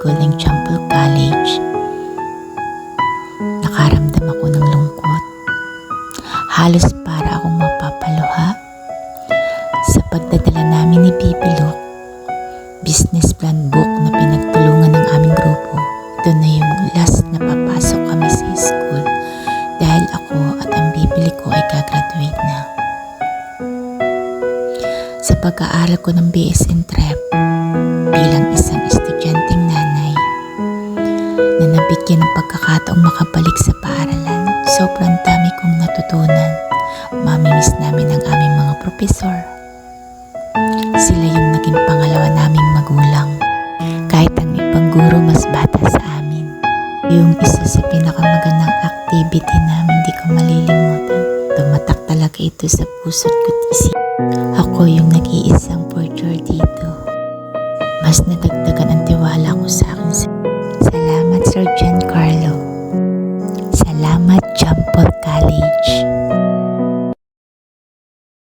school ng Champel College. Nakaramdam ako ng lungkot. Halos para akong mapapaluha. Sa pagdadala namin ni Pipi Luke, business plan book na pinagtulungan ng aming grupo, ito na yung last na papasok kami sa school dahil ako at ang bibili ko ay gagraduate na. Sa pag-aaral ko ng BSN Trep bilang isang estudyanteng nanay na nabigyan ng pagkakataong makabalik sa paaralan, sobrang dami kong natutunan. Mamimiss namin ang aming mga propesor. Sila yung naging pangalawa naming magulang. Kahit ang ibang guro mas bata sa amin. Yung isa sa pinakamagandang activity namin di ko malilimutan. Tumatak talaga ito sa puso't ko't isip. Ako yung nag-iisang porcher dito. Mas nadagdagan ang tiwala ko sa akin. Salamat, Sir Jan.